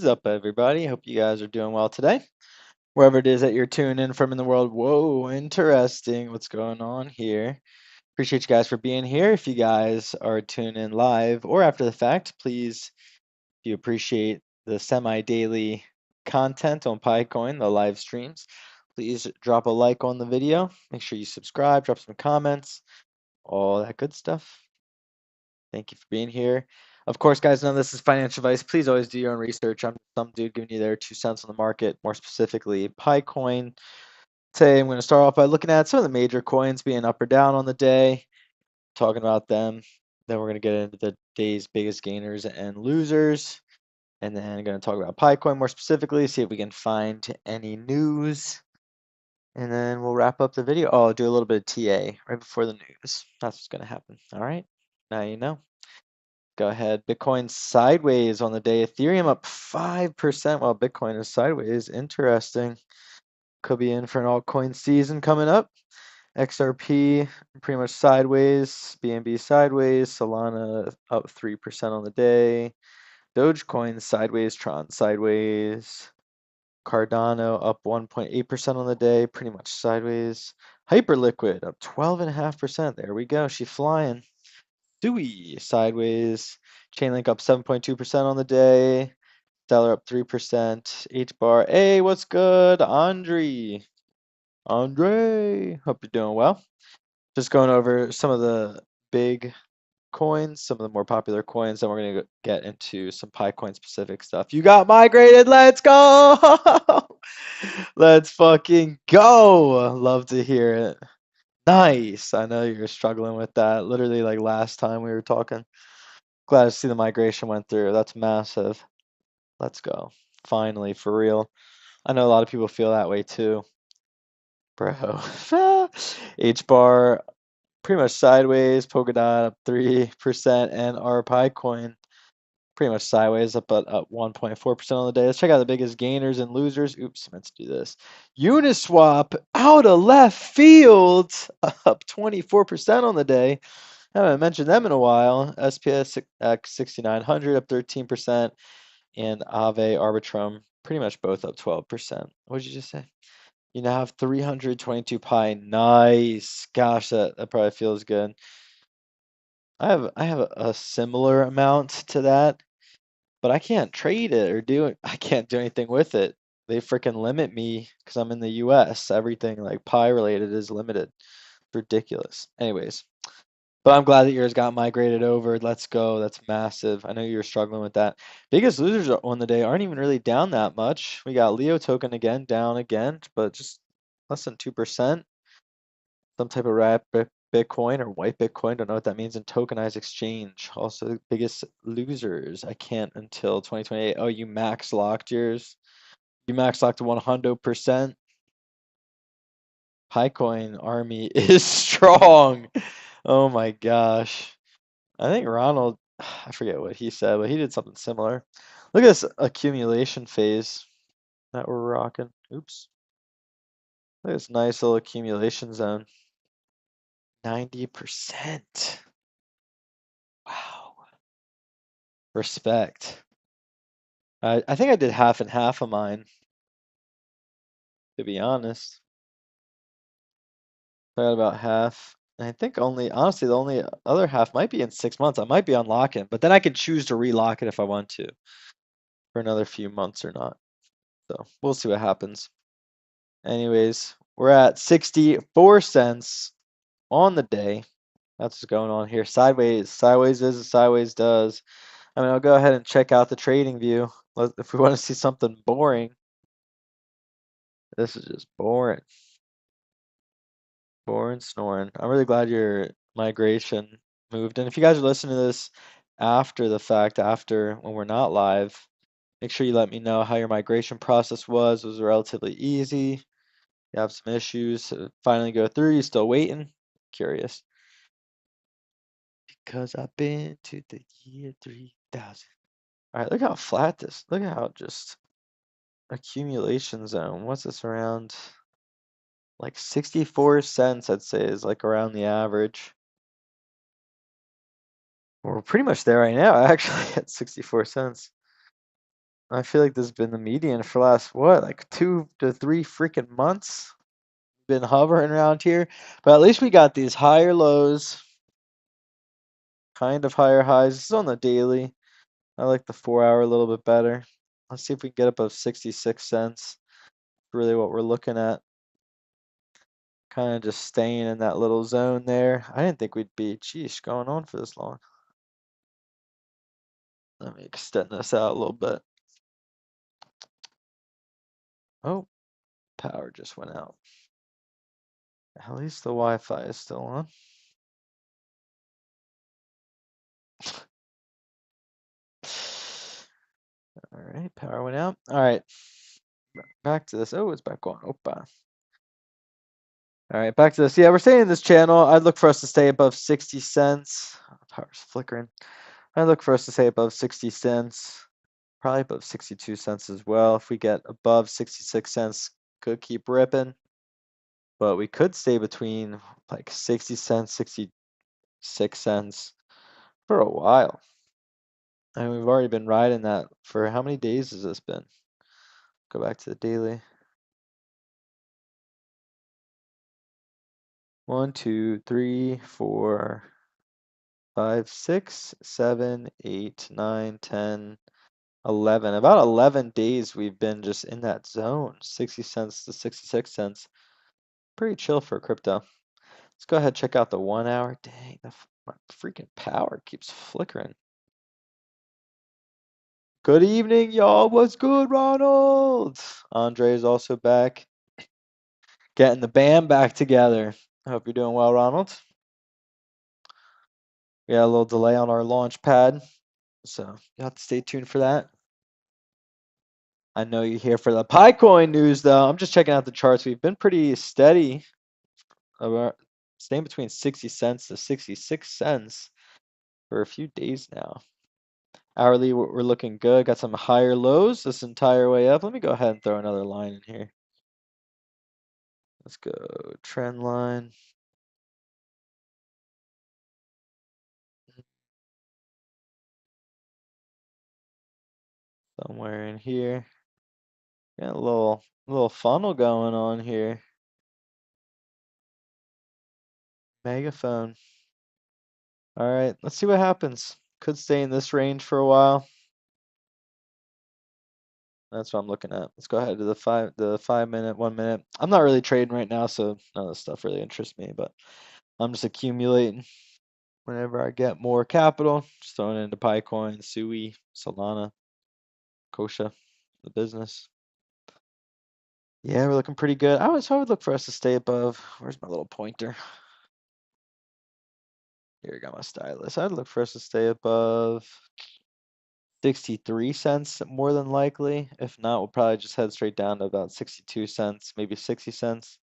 is up, everybody? Hope you guys are doing well today. Wherever it is that you're tuning in from in the world. Whoa, interesting. What's going on here? Appreciate you guys for being here. If you guys are tuning in live or after the fact, please, if you appreciate the semi-daily content on PI Coin, the live streams, please drop a like on the video. Make sure you subscribe, drop some comments, all that good stuff. Thank you for being here. Of course, guys, none of this is financial advice. Please always do your own research. I'm some dude giving you their 2 cents on the market, more specifically PI Coin. Today, I'm going to start off by looking at some of the major coins being up or down on the day, talking about them. Then we're going to get into the day's biggest gainers and losers. And then I'm going to talk about PI Coin more specifically, see if we can find any news. And then we'll wrap up the video. Oh, I'll do a little bit of TA right before the news. That's what's going to happen. All right. Now you know. Go ahead. Bitcoin sideways on the day. Ethereum up 5% while Bitcoin is sideways. Interesting. Could be in for an altcoin season coming up. XRP pretty much sideways. BNB sideways. Solana up 3% on the day. Dogecoin sideways. Tron sideways. Cardano up 1.8% on the day. Pretty much sideways. Hyperliquid up 12.5%. There we go. She's flying. Sui sideways. Chainlink up 7.2% on the day. Stellar up 3%. HBAR. Hey, what's good? Andre. Hope you're doing well. Just going over some of the big coins, some of the more popular coins, then we're going to get into some PI Coin specific stuff. You got migrated. Let's go. Let's fucking go. Love to hear it. Nice. I know you're struggling with that. Literally, like last time we were talking. Glad to see the migration went through. That's massive. Let's go. Finally, for real. I know a lot of people feel that way too. Bro. H bar pretty much sideways. Polkadot up 3%. And our PI coin pretty much sideways, up 1.4% on the day. Let's check out the biggest gainers and losers. Oops, I meant to do this. Uniswap out of left field, up 24% on the day. I haven't mentioned them in a while. SPS X 6900 up 13%, and Aave Arbitrum pretty much both up 12%. What did you just say? You now have 322 pi. Nice. Gosh, that probably feels good. I have a similar amount to that, but I can't trade it or do it. I can't do anything with it. They freaking limit me because I'm in the US. Everything like pi related is limited. It's ridiculous. Anyways. But I'm glad that yours got migrated over. Let's go. That's massive. I know you were struggling with that. Biggest losers on the day aren't even really down that much. We got Leo token again, down again, but just less than 2%. Some type of rat Bitcoin or white Bitcoin. Don't know what that means in tokenized exchange. Also, the biggest losers. I can't until 2028. Oh, you max locked yours. You max locked 100%. PiCoin army is strong. Oh my gosh. I think Ronald, I forget what he said, but he did something similar. Look at this accumulation phase that we're rocking. Oops. Look at this nice little accumulation zone. 90%. Wow. Respect. I think I did half and half of mine, to be honest. I got about half. And I think honestly, the only other half might be in 6 months. I might be unlocking, but then I can choose to relock it if I want to for another few months or not. So we'll see what happens. Anyways, we're at 64 cents on the day. That's what's going on here. Sideways. Sideways is as sideways does. I mean, I'll go ahead and check out the trading view. If we want to see something boring, this is just boring. Boring snoring. I'm really glad your migration moved. And if you guys are listening to this after the fact, after when we're not live, make sure you let me know how your migration process was. It was relatively easy. You have some issues to finally go through. You still waiting? Curious. Because I've been to the year 3000. All right, look how flat this. Look at how just accumulation zone. What's this around? Like 64 cents, I'd say, is like around the average. We're pretty much there right now, actually, at 64 cents. I feel like this has been the median for the last, what, like 2 to 3 freaking months? Been hovering around here. But at least we got these higher lows, kind of higher highs. This is on the daily. I like the 4-hour a little bit better. Let's see if we can get above 66 cents. Really what we're looking at. Kind of just staying in that little zone there. I didn't think we'd be, geez, going on for this long. Let me extend this out a little bit. Oh, power just went out. At least the Wi-Fi is still on. All right, power went out. All right, back to this. Oh, it's back on. Opa. All right, back to this. Yeah, we're staying in this channel. I'd look for us to stay above 60 cents. Power's flickering. I'd look for us to stay above 60 cents. Probably above 62 cents as well. If we get above 66 cents, could keep ripping. But we could stay between like 60 cents, 66 cents for a while. And we've already been riding that for how many days has this been? Go back to the daily. 1, 2, 3, 4, 5, 6, 7, 8, 9, 10, 11. About 11 days we've been just in that zone, 60 cents to 66 cents. Pretty chill for crypto. Let's go ahead and check out the 1 hour. Dang, my freaking power keeps flickering. Good evening, y'all. What's good, Ronald? Andre is also back. Getting the band back together. I hope you're doing well, Ronald. We had a little delay on our launch pad, so you have to stay tuned for that. I know you're here for the PI coin news, though. I'm just checking out the charts. We've been pretty steady, staying between 60 cents to 66 cents for a few days now. Hourly, we're looking good. Got some higher lows this entire way up. Let me go ahead and throw another line in here. Let's go trend line. Somewhere in here. Got a little funnel going on here. Megaphone. All right, let's see what happens. Could stay in this range for a while. That's what I'm looking at. Let's go ahead to the 5 minute, 1 minute. I'm not really trading right now, so none of this stuff really interests me, but I'm just accumulating. Whenever I get more capital, just throwing it into PiCoin, Sui, Solana, Kosha, the business. Yeah, we're looking pretty good. I would look for us to stay above. Where's my little pointer? Here, I got my stylus. I'd look for us to stay above 63 cents more than likely. If not, we'll probably just head straight down to about 62 cents, maybe 60 cents.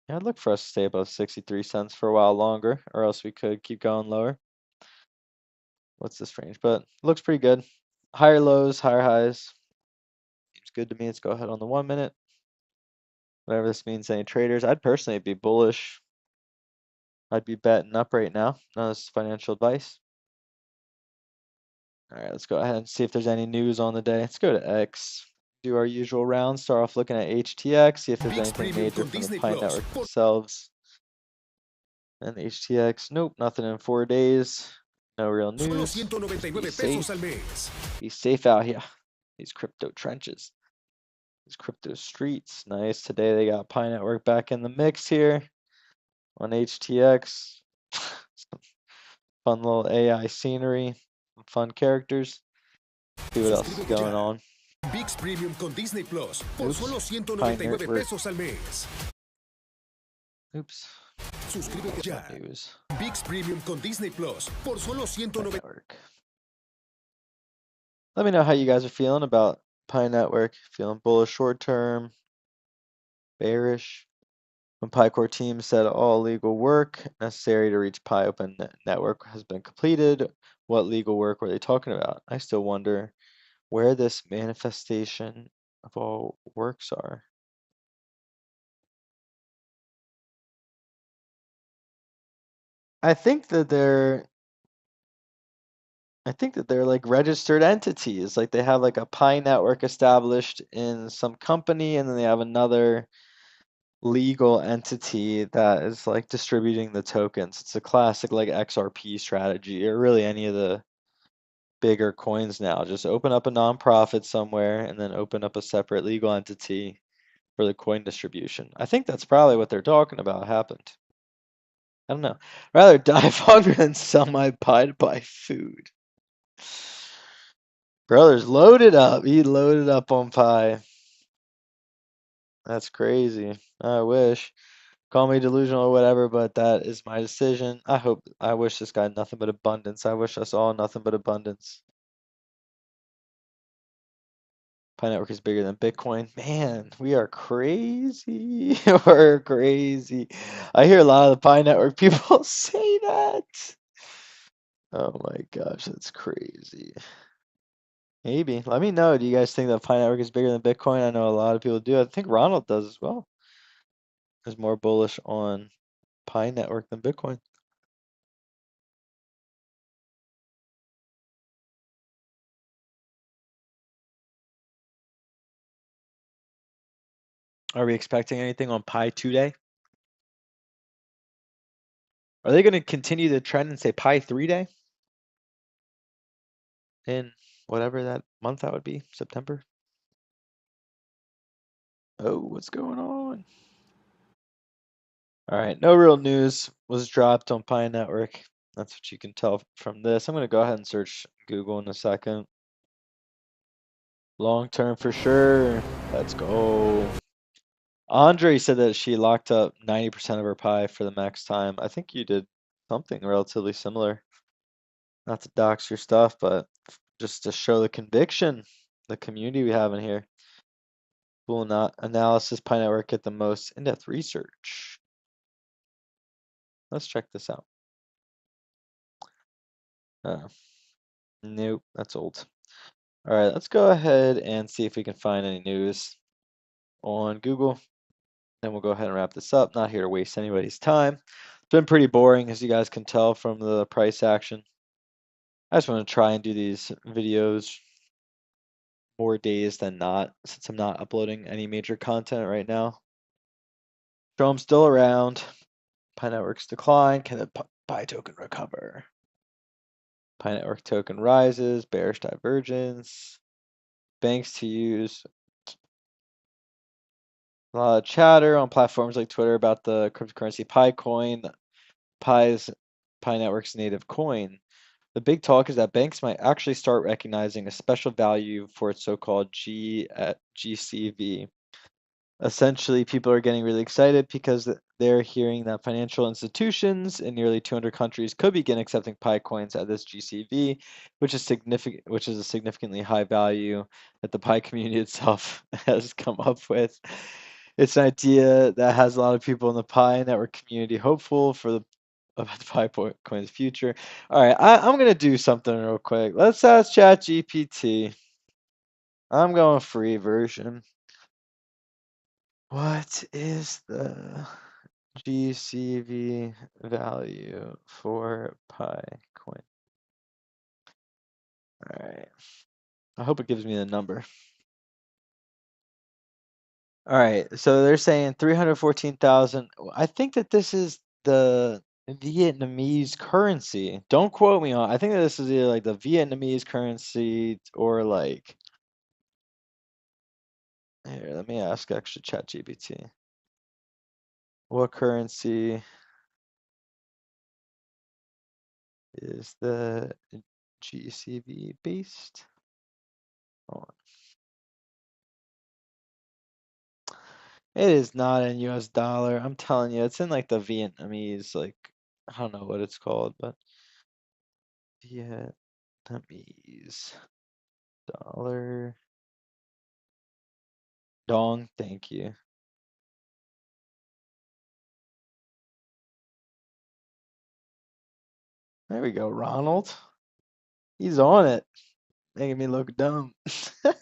Yeah, I'd look for us to stay above 63 cents for a while longer, or else we could keep going lower. What's this range? But looks pretty good. Higher lows, higher highs. Seems good to me. Let's go ahead on the 1 minute. Whatever this means to any traders, I'd personally be bullish. I'd be betting up right now. No, this is financial advice. All right, let's go ahead and see if there's any news on the day. Let's go to X. Do our usual round. Start off looking at HTX. See if there's anything major from the Pi Network themselves. And HTX, nope, nothing in 4 days. No real news. Be safe. Be safe out here. These crypto trenches. These crypto streets. Nice. Today they got Pi Network back in the mix here on HTX. Some fun little AI scenery. Some fun characters. See what else is going on. VIX Premium con Disney Plus por Oops. solo 199 pesos al mes. Oops. Suscríbete ya. News. VIX Premium con Disney Plus por solo 199. Let me know how you guys are feeling about Pi Network. Feeling bullish short term, bearish. When Pi Core team said all legal work necessary to reach Pi Open Network has been completed, what legal work were they talking about? I still wonder where this manifestation of all works are. I think that they're I think that they're like registered entities. Like they have like a Pi network established in some company, and then they have another legal entity that is like distributing the tokens. It's a classic like XRP strategy, or really any of the bigger coins now. Just open up a nonprofit somewhere and then open up a separate legal entity for the coin distribution. I think that's probably what they're talking about happened. I don't know. Rather die of hunger than sell my pie to buy food. Brother's loaded up. He loaded up on pie. That's crazy. I wish. Call me delusional or whatever, but that is my decision. I wish this guy nothing but abundance. I wish us all nothing but abundance. Pi Network is bigger than Bitcoin. Man, we are crazy. We're crazy. I hear a lot of the Pi Network people say that. Oh my gosh, that's crazy. Maybe. Let me know. Do you guys think that Pi Network is bigger than Bitcoin? I know a lot of people do. I think Ronald does as well. Is more bullish on Pi Network than Bitcoin. Are we expecting anything on Pi 2 day? Are they going to continue the trend and say Pi 3 day in whatever that month that would be, September? Oh, what's going on? All right, no real news was dropped on Pi Network. That's what you can tell from this. I'm going to go ahead and search Google in a second. Long term for sure. Let's go. Andre said that she locked up 90% of her pie for the max time. I think you did something relatively similar. Not to dox your stuff, but just to show the conviction, the community we have in here. Cool analysis, Pi Network get the most in-depth research. Let's check this out. Nope, that's old. All right, let's go ahead and see if we can find any news on Google. Then we'll go ahead and wrap this up. Not here to waste anybody's time. It's been pretty boring, as you guys can tell from the price action. I just want to try and do these videos more days than not, since I'm not uploading any major content right now. So I'm still around. Pi Network's decline. Can the Pi token recover? Pi Network token rises. Bearish divergence. Banks to use. A lot of chatter on platforms like Twitter about the cryptocurrency Pi coin. Pi Network's native coin. The big talk is that banks might actually start recognizing a special value for its so-called GCV. Essentially, people are getting really excited because they're hearing that financial institutions in nearly 200 countries could begin accepting Pi coins at this GCV, which is a significantly high value that the Pi community itself has come up with. It's an idea that has a lot of people in the Pi network community hopeful about the Pi coin's future. All right, I'm gonna do something real quick. Let's ask ChatGPT. I'm going free version. What is the GCV value for Pi coin? All right. I hope it gives me the number. All right. So they're saying 314,000. I think that this is the Vietnamese currency. Don't quote me on. I think that this is either like the Vietnamese currency or like. Here, let me ask actually ChatGPT. What currency is the GCV based on? It is not in US dollar. I'm telling you, it's in like the Vietnamese, like, I don't know what it's called, but Vietnamese dollar. Dong, thank you. There we go, Ronald. He's on it, making me look dumb. All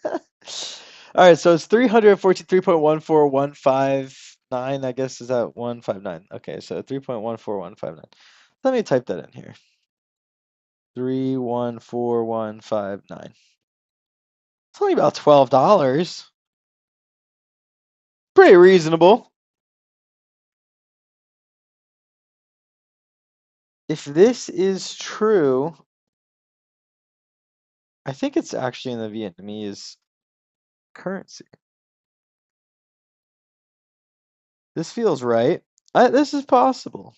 right, so it's 343.14159, I guess. Is that 159? Okay, so 3.14159. Let me type that in here. 314159. It's only about $12. Pretty reasonable. If this is true, I think it's actually in the Vietnamese currency. This feels right. This is possible.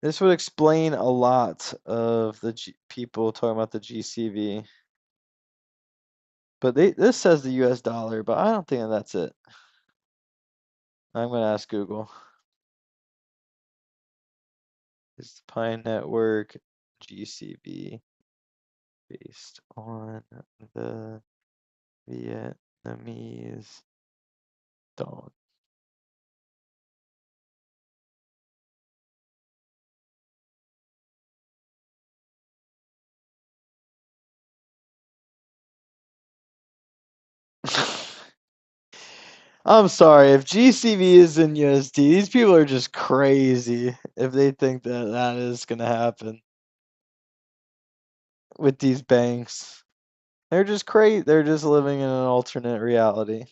This would explain a lot of the people talking about the GCV. But this says the US dollar, but I don't think that's it. I'm going to ask Google. Is the Pi Network GCV based on the Vietnamese dong? I'm sorry, if GCV is in USD, these people are just crazy if they think that that is going to happen with these banks. They're just crazy. They're just living in an alternate reality.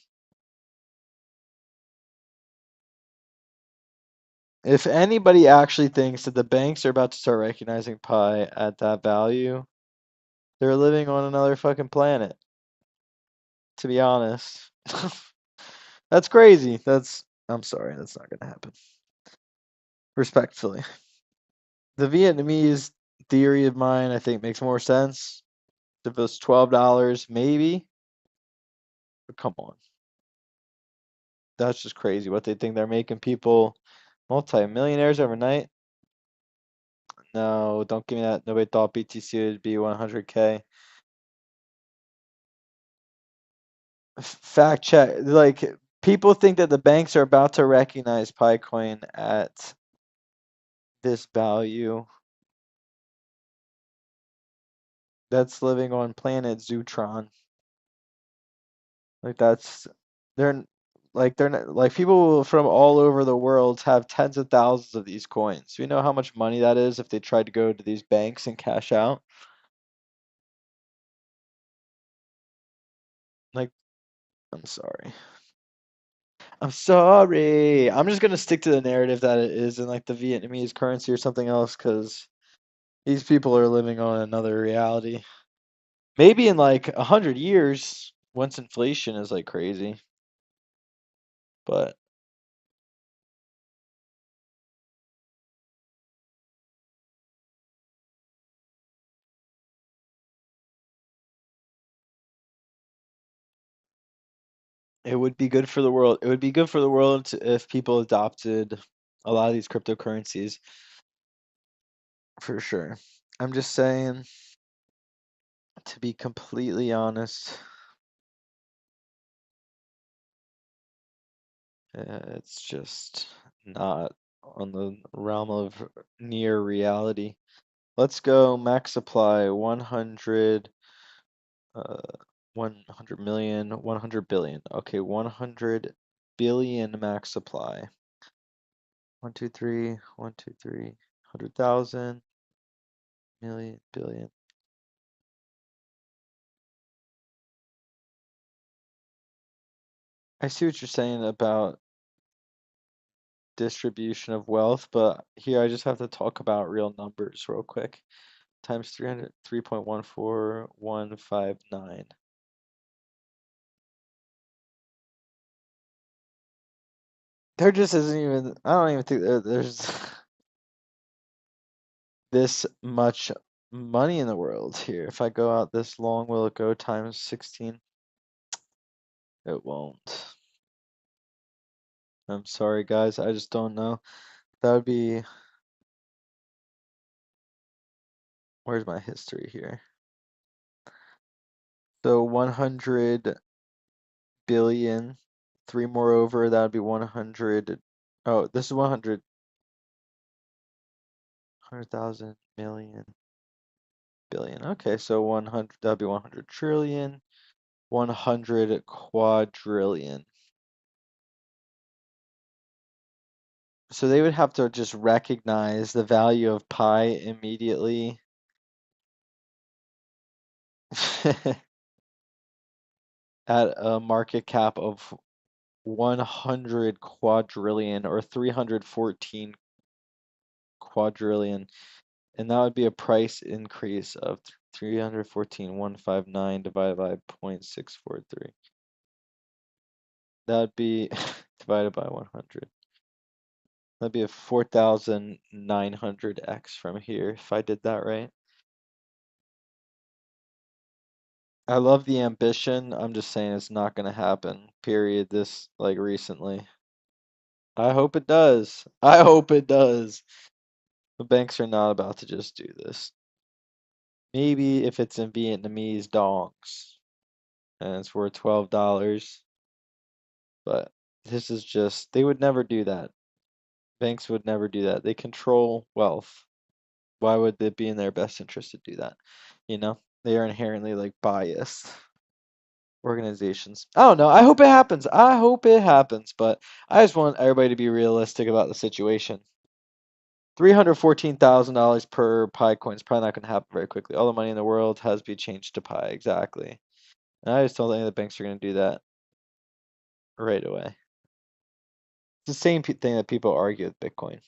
If anybody actually thinks that the banks are about to start recognizing pi at that value, they're living on another fucking planet. To be honest. That's crazy. I'm sorry, that's not gonna happen. Respectfully. The Vietnamese theory of mine, I think, makes more sense. If it was $12, maybe. But come on. That's just crazy what they think they're making people multi-millionaires overnight. No, don't give me that. Nobody thought BTC would be 100K. Fact check. Like, people think that the banks are about to recognize Pi coin at this value. That's living on planet Zutron. Like they're they're not, like people from all over the world have tens of thousands of these coins. You know how much money that is if they tried to go to these banks and cash out? Like, I'm sorry. I'm sorry. I'm just gonna stick to the narrative that it is in like the Vietnamese currency or something else because these people are living on another reality. Maybe in like 100 years, once inflation is like crazy. But it would be good for the world. It would be good for the world if people adopted a lot of these cryptocurrencies, for sure. I'm just saying, to be completely honest, it's just not on the realm of near reality. Let's go max supply 100, 100 million, 100 billion. Okay, 100 billion max supply. 1, 2, 3, 1, 2, 3, 100,000, million, billion. I see what you're saying about distribution of wealth, but here I just have to talk about real numbers real quick. Times 300, 3.14159. There just isn't even, I don't even think there's this much money in the world here. If I go out this long, will it go times 16? It won't. I'm sorry, guys. I just don't know. That would be, where's my history here? So 100 billion, three more over, that would be 100. Oh, this is 100, 100,000 million billion. Okay, so 100, that would be 100 trillion, 100 quadrillion. So they would have to just recognize the value of pi immediately At a market cap of 100 quadrillion or 314 quadrillion, and that would be a price increase of 314,159 divided by 0.643. That would be divided by 100. That'd be a 4,900x from here if I did that right. I love the ambition. I'm just saying it's not going to happen, period, this like recently. I hope it does. I hope it does. The banks are not about to just do this. Maybe if it's in Vietnamese dongs and it's worth $12, but this is just, they would never do that. Banks would never do that. They control wealth. Why would it be in their best interest to do that? You know, they are inherently like biased organizations. I don't know. I hope it happens. I hope it happens, but I just want everybody to be realistic about the situation. $314,000 per Pi coin is probably not going to happen very quickly. All the money in the world has to be changed to Pi, exactly. And I just don't think the banks are going to do that right away. It's the same thing that people argue with Bitcoin.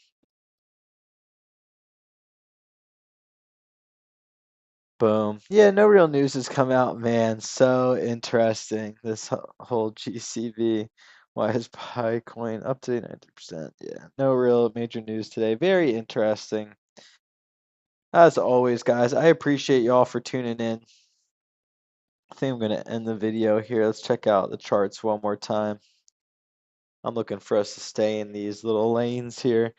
Boom. Yeah, no real news has come out, man. So interesting. This whole GCV. Why is Pi coin up to 90%? Yeah, no real major news today. Very interesting. As always, guys, I appreciate y'all for tuning in. I think I'm going to end the video here. Let's check out the charts one more time. I'm looking for us to stay in these little lanes here.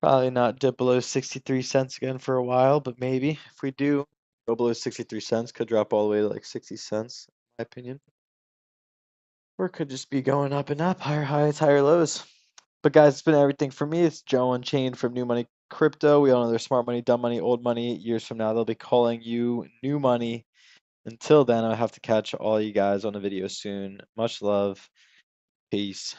Probably not dip below 63 cents again for a while, but maybe if we do go below 63 cents, could drop all the way to like 60 cents, in my opinion. Or it could just be going up and up, higher highs, higher lows. But guys, it's been everything for me. It's Joe Unchained from New Money Crypto. We all know there's smart money, dumb money, old money. Years from now, they'll be calling you new money. Until then, I have to catch all you guys on a video soon. Much love. Peace.